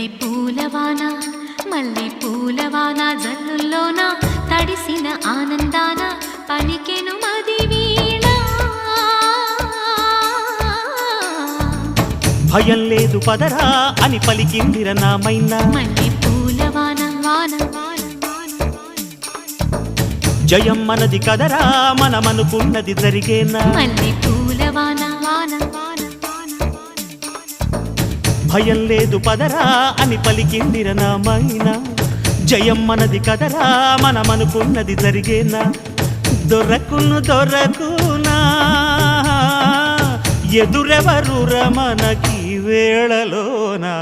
మల్లె పూలవాన మల్లె పూలవాన జల్లుల్లోన తడిసిన ఆనందాన పలికెను మది వీణ భయం లేదు పదరా అని పలికిందిర నామైనా మల్లె పూలవాన వాన జయం మనది కదరా మనమనుకున్నది జరిగేనా మల్లె పూలవాన వాన భయం లేదు పదరా అని పలికిందిర నామైనా జయం మనది కదరా మనమనుకున్నది జరిగేనా దొరకునా ఎదురెవరు రమణకి వేళలోనా